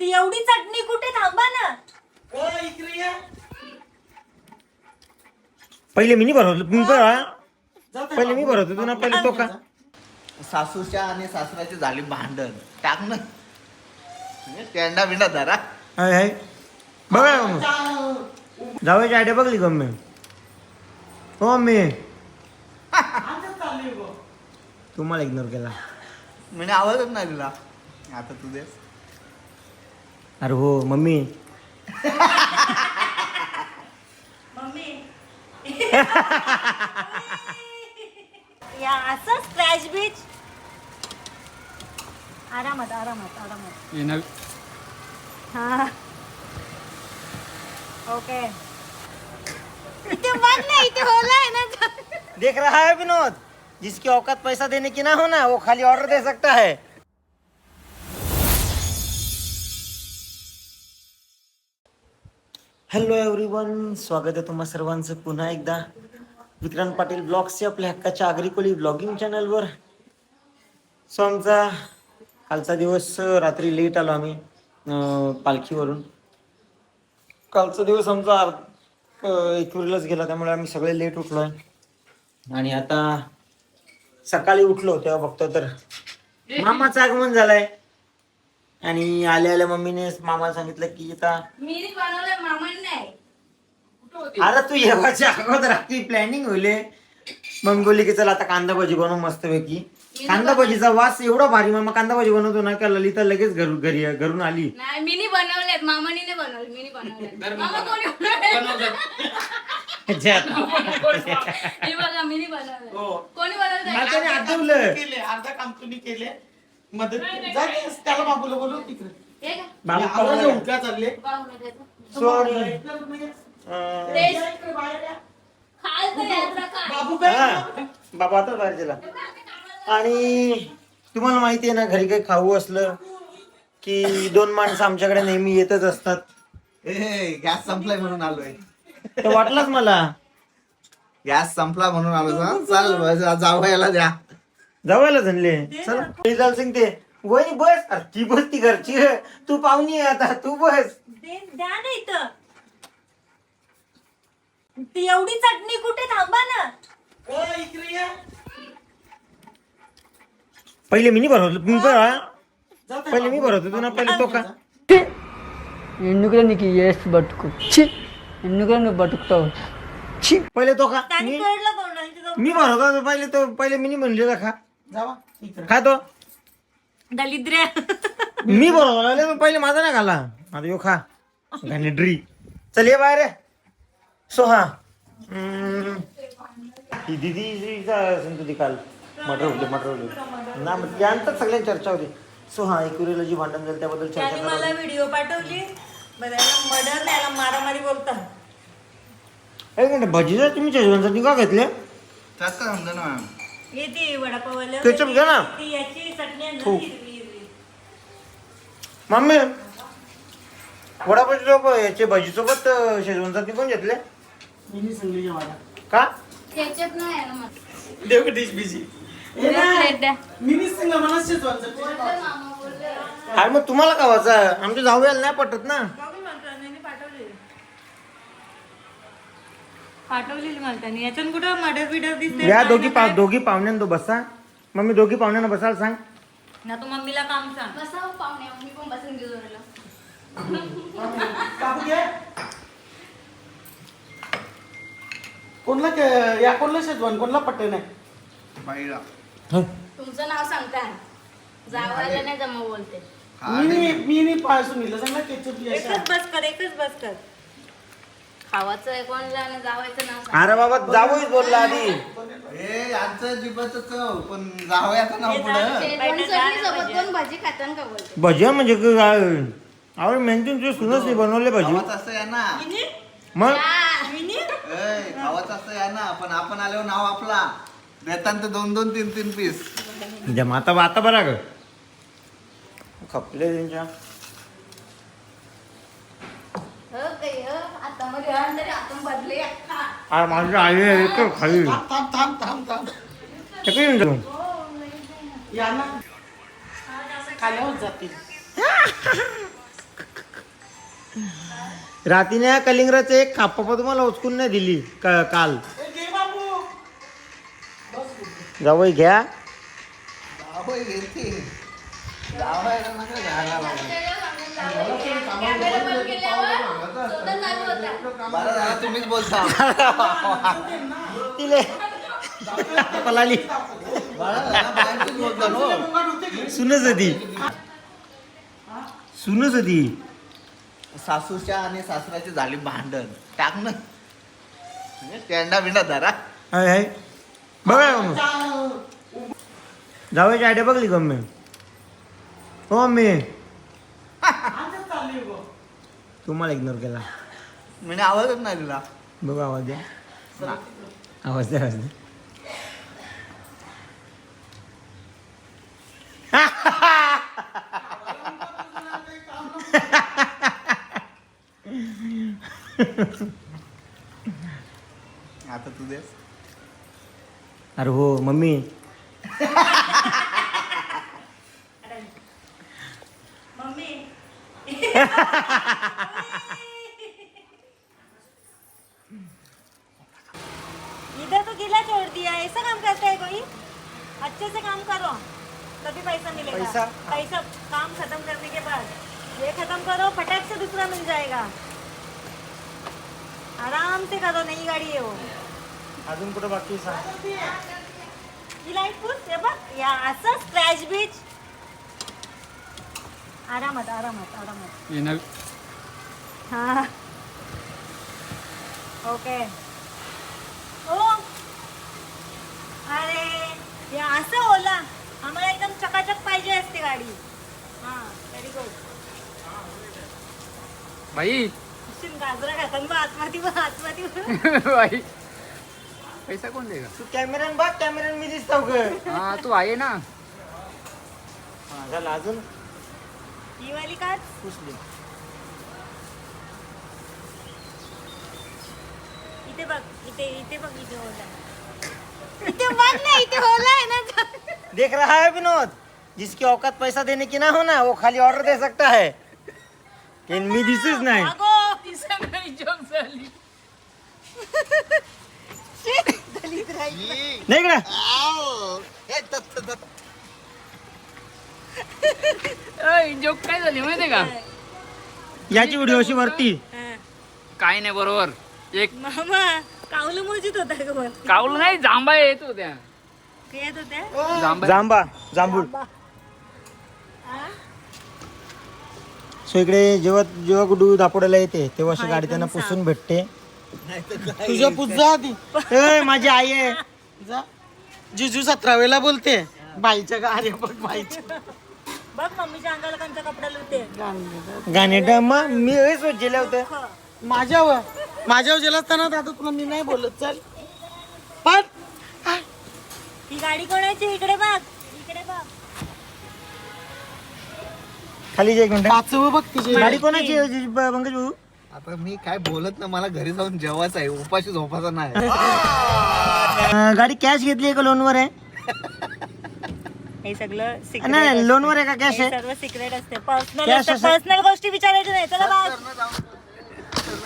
ती एवढी चटणी कुठे, थांबा ना. इकडे या. पहिले मी नाही भरवलं, पहिले मी भरवतो तू ना, पहिले तो का. सासूच्या आणि सासऱ्याची झाली भांडण, टाक ना टेंडा बिंडा धरा. आहे बघा जावायची आयडिया बघली का मी. हो मी तुम्हाला इग्नोर केला. म्हणजे आवाजच नाही दिला. आता तू दे. अरे हो मम्मी. मम्मी या असं स्क्रॅच बीच. आरामात आरामात आरामात. हा ओके. इथे बघ ना, इथे होला है ना. देख रहा है विनोद, जिसकी औकात पैसा देने की ना हो ना, वो खाली ऑर्डर दे सकता है. हॅलो एव्हरीवन, स्वागत आहे तुम्हा सर्वांचं पुन्हा एकदा विक्रांत पाटील ब्लॉग्सच्या आपल्या हक्काच्या आगरी ब्लॉगिंग चॅनलवर. सो आमचा कालचा दिवस, रात्री लेट आलो आम्ही पालखीवरून. कालचा दिवस आमचा एकविरीलाच गेला, त्यामुळे आम्ही सगळे लेट उठलो आहे. आणि आता सकाळी उठलो तेव्हा बघतो तर मामाचं आगमन झालंय. आणि आल्या आल्या मम्मीने मामाला सांगितलं की आता मी बनवलं, मामाने नाही. अरे तू येवाच्या अगोदर आपली प्लॅनिंग होईल. मग बोलली की चला आता कांदा भजी बनवू मस्त पैकी. कांदा भजीचा वास एवढा भारी, मामा कांदा भजी बनवतो ना का ललिता लगेच घरून आली. नाही मी नाही बनवलेत, मामाने नाही बनवले, मी नाही बनवले. मामा कोणी बनवले? हे बघा मी नाही बनवले. कोणी बनवलं? आठवलं केले अर्धा काम तुम्ही केले. मदत जा की, त्याला बाबूला बोलू तिकडे. हे का? बाबू आवाज पाहुणे. उलट्या चालले. बाहुलं देतो. सॉरी. खायचं यात्रा काय? बाबू काय बाबा आता बाहेर गेला. आणि तुम्हाला माहिती आहे ना, घरी काही खाऊ असलं की दोन माणसं आमच्याकडे नेहमी येतच असतात. गॅस संपलाय म्हणून आलोय. तर वाटलंच मला. गॅस संपला म्हणून आलो. चाल जावयाला द्या. जवळला झनले चल सिंग ते वही बस. अरे ती बस, ती घरची आहे. तू पाहुणी आहे आता, तू बस. द्या ना इथं. ती एवढी चटणी कुठे, थांबा ना. इकडे या. पहिले मी नाही भरवलं, पहिले मी भरवतो तू ना, पहिले तो का. ఎన్నుకలో నీకు ఏసు బతుకు చి ఎన్నుకలో నువ్వు బతుకుతావు చి पहिले तो का. त्याने कळलं तोंडाने तिथं. मी भरवतो पहिले तो, पहिले मी नाही म्हणलेला खा. जावा इकडे. खा तो. दलिद्र्या. मी बरोबर पहिले माझा नाही खाला. आता यो खा घाणेड्री. चल ये बाहेर. सो हा ती दिदीचा तुझी काल मटर होते ना, मग यांतच सगळ्यांची चर्चा होती. सो हा एकविरीला जी भांडण झाली त्याबद्दल चर्चा त्याने मला करू. व्हिडिओ पाठवली. बघायला मर्डर त्याला मारामारी बोलता. एक मिनिट, भजीचा तुम्ही शेजवानसाठी का घेतले. त्यात काय समजा ना. येते वडापावला. केचप घ्या ना. ती याची चटणी आणली हो. हिरवी हिरवी. मम्मी वडापाव याचे भजीसोबत शेजवानसाठी पण घेतले मिनी संगली वाला. का. केचप नाही आहे ना मग. देव डिश बिजी. प्लेट द्या. मिनी संगला मला शेजवानचं. मामा बोलले. अरे मग तुम्हाला का वाचा, आमच्या जाऊयाला नाही पटत ना. पाठवलेली मला त्याने. याच्यात कुठं मर्डर बिडर दिसते. या दोघी पाहुण्यांना तो बसा. मम्मी दोघी पाहुण्यांना बसायला सांग ना. तू मम्मीला काम सांग. बसा पाहुणे, मी पण बसून घेऊ राहिलो. कापू घे. या कोणला शेजवान, कोणला पट्टे नाही. बाईला तुमचं नाव सांगता जावायला नाही जमा बोलते. मी पासून दिलं सांग ना. केचप एकच बस कर, एकच बस कर. खावाचं आहे कोणला आणि जावायचं नाव सांग. अरे बाबा जाऊच बोलला आधी. यांचं जिबाचं चव पण जावयाचं नाव पुढं. शेजवान चटणी सोबत कोण भाजी खाताना का बोलते. भजिया म्हणजे काय. अरे मेहनतीन तुझे सुनच नाही बनवले भजी. खावाचं असं या ना. मग खावाचं असं या ना. पण आपण आल्यावर नाव आपला देताना ते 2-2, 3-3 पीस. म्हणजे आता बरा ग खपले त्यांच्या. हो काही हो आता मध्ये तरी आपण बदले अख्खा. अरे माझी आई आहे, एक खाली थांब. ते येऊन जाऊ. या ना. खाल्यावर जातील. रातीने कलिंगराचं एक खाप्पा तुम्हाला उचकून नाही दिली काल. जावई घ्या. जावई घेते. जावयाला नका घ्यायला लावू. कॅमेरा बंद केल्यावर स्वतः चालू होता. बरं झालं तुम्हीच बोलता. तिले पलाली बाहेरचीच बोलता नो. सुनच होती. सासूच्या आणि सासऱ्याची झाली भांडण. टाक ना टेंडा बिंडा धरा. हाय हाय बघा जावयाची आयडिया बघली का मी. हो मी तुम्हाला इग्नोर केला. म्हणजे आवाजच नाही दिला. बघू आवाज द्या. आवाज द्या. आता तू देस. अरे हो मम्मी. इधर तो गीला छोड़ दिया है। ऐसा काम करता है कोई? अच्छे से काम करो तभी पैसा मिलेगा। पैसा काम खत्म करने के बाद ये खत्म करो, फटाक से दूसरा मिल जाएगा। आराम से करो, नई गाड़ी है वो। अजून कुठं बाकी सांग. ही लाईट पुस हे बघ, या असं स्क्रॅच बीच. आरामात आरामात आरामात. हाँ ओके. ओ अरे हे असं ओला, आम्हाला एकदम चकाचक पाहिजे असते गाडी. हां व्हेरी गुड. भाई गाजरा खाताना आतमध्ये आतमध्ये. भाई पैसा कोण देगा? तू कॅमेऱ्यान बघ. कॅमेऱ्यान मी दिसतो ग. हा तू आहे ना. झालं अजून ही वाली काच पुसली. इथे बघ, इथे बघ, इथे ओला. इथे बघ ना, इथे ओला है ना. देख रहा है विनोद. जिसकी औकात पैसा देने की ना हो ना वो खाली ऑर्डर दे सकता है. कि मी दिसच नाही. अगो ती सगळी जोक झाली. दलित राही. नाही का. जोक काय झाली माहितीये का? याची व्हिडिओ अशी वरती. काय नाही बरोबर. एक मामा कावलं मोजित होता का वर? कावलं नाही, जांभा येत होत्या. काय येत होत्या? जांबा जांभूळ. सो इकडे जेव्हा गुडू दापोड्याला येते तेव्हा अशी गाडी त्यांना पुसून भेटते. तुझ्या पूजा आधी ए, माझी आई आहे. जिजू 17वेला बोलते. बाईच्या गाडी बघ बाईच्या. बघ मम्मीच्या अंगाला कोणता कपडा लुटे. गाणे मी सोचले होते. माझ्यावर जेला असताना दादा तुला मी नाही बोलत. चल पण ही गाडी कोणाची? इकडे बघ, इकडे बघ. खाली एक मिनिट. पाचवं बघ तिची गाडी कोणाची आहे, पंकज भाऊ? आता मी काय बोलत ना. मला घरी जाऊन जेवायचं आहे. उपाशी झोपायचा नाही. गाडी कॅश घेतली आहे का लोनवर आहे? हे सगळं secret नाही असतं. लोनवर आहे का कॅश हे आहे? सर्व सिक्रेट असते. पर्सनल Cash असते. असं- पर्सनल गोष्टी विचारायच्या नाही. चला बघ.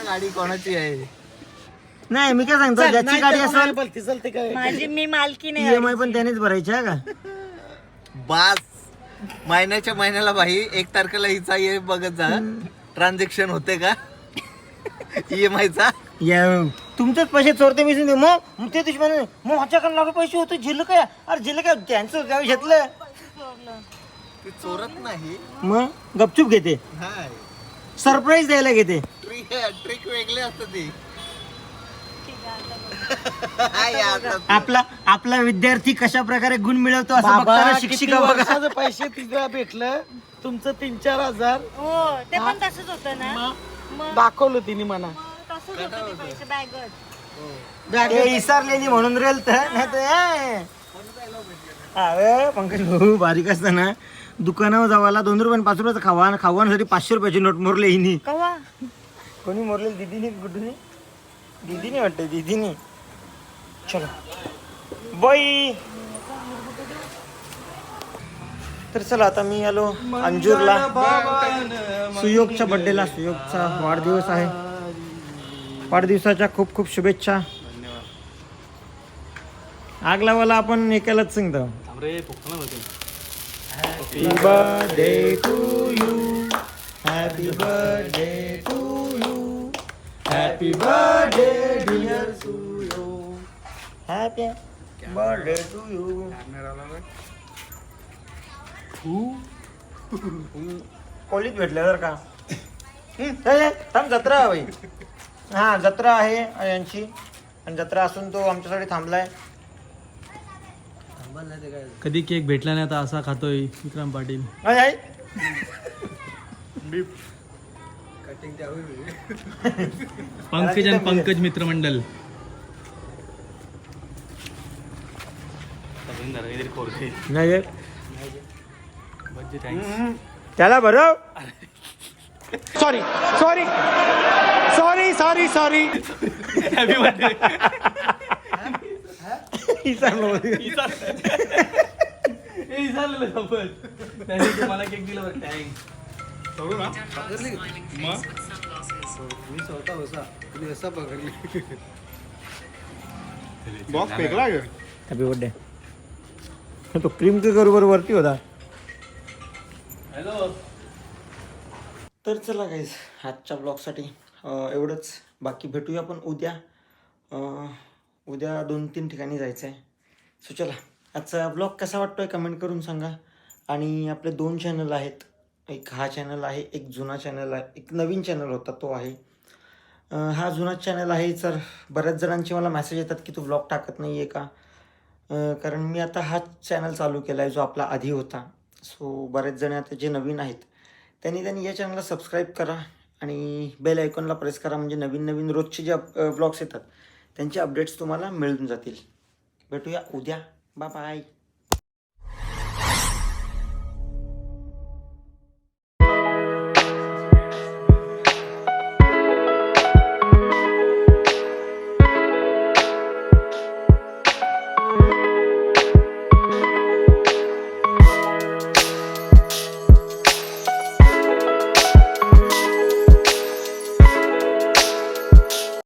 गाडी कोणाची आहे? नाही मी काय सांगतो ज्याची गाडी असेल बोलते चलते काय. माझी मी मालकी नाही. ईएमआय पण त्यानेच भरायची आहे का? बास. महिन्याच्या महिन्याला भाई 1 तारखेला हिचा ये बघत जा. ट्रान्झॅक्शन होते का EMI चा. या तुमचेच पैसे चोरते मी सुद्धा. मग ते दुश्मन मग ह्याच्याकडे लागू पैसे होते. झिल काय? अरे झिल काय त्यांचं गाव घेतलं. ती चोरत नाही. मग गपचूप घेते. हाय. सरप्राईज द्यायला घेते. ट्रिक वेगळी असते ती. आपला विद्यार्थी कशा प्रकारे गुण मिळवतो असं बाबा बघताना किती शिक्षिका बघा. वर्षाचं पैसे तिला भेटलं. तुमचं 3-4 हजार हो ते पण तसंच होतं ना. मग दाखवलं तिने मला. तसंच होतं ते पैसे बॅगच. हे विसरलेली म्हणून रेल तर नाही तर पंकज भाऊ बारीक असताना दुकानावर जावाला 2 रुपये 5 रुपयाचं खावासाठी 500 रुपयाची नोट मोरले हिनी. कवा कोणी मोरले? दीदीने गुड्डूने? दीदीने वाटते. दीदीने. चलो बाई. तर चला आता मी आलो अंजूरला सुयोगच्या बर्थडेला. सुयोगचा वाढदिवस आहे. वाढदिवसाच्या खूप खूप शुभेच्छा. आग लावायला आपण एकालाच सांगतो. Happy birthday to you, happy birthday to you, happy birthday dear Suyog, happy birthday to you. कोलीत भेटले जर का. थांब, जत्रा भाई. हा जत्रा आहे यांची आणि जत्रा असून तो आमच्यासाठी थांबलाय. कधी केक भेटला नाही आता असा खातोय विक्रम पाटील. पंकज आणि पंकज मित्रमंडळ. नाही त्याला बरं. Sorry sorry sorry sorry sorry. Happy birthday. मला केक दिला बरं. बॉक्स फेकला हॅपी बर्थडे. तो क्रीम केक बरोबर वरती होता. हॅलो. तर चला गाईज आजच्या ब्लॉगसाठी एवढंच. बाकी भेटूया आपण उद्या. उद्या 2-3 ठिकाणी जायचं आहे. सो चला, आजचा ब्लॉग कसा वाटतो आहे कमेंट करून सांगा. आणि आपले 2 चॅनल आहेत. एक हा चॅनल आहे, एक जुना चॅनल आहे, एक नवीन चॅनल होता तो आहे. हा जुना चॅनल आहे. तर बऱ्याच जणांचे मला मेसेज येतात की तू ब्लॉग टाकत नाही आहे का. कारण मी आता हा चॅनल चालू केला आहे जो आपला आधी होता. सो बरेच जण आता जे नवीन आहेत त्यांनी या चॅनलला सबस्क्राईब करा आणि बेल आयकॉनला प्रेस करा. म्हणजे नवीन नवीन रोजचे जे ब्लॉग्स येतात त्यांचे अपडेट्स तुम्हाला मिळून जातील. भेटूया उद्या. Bye bye.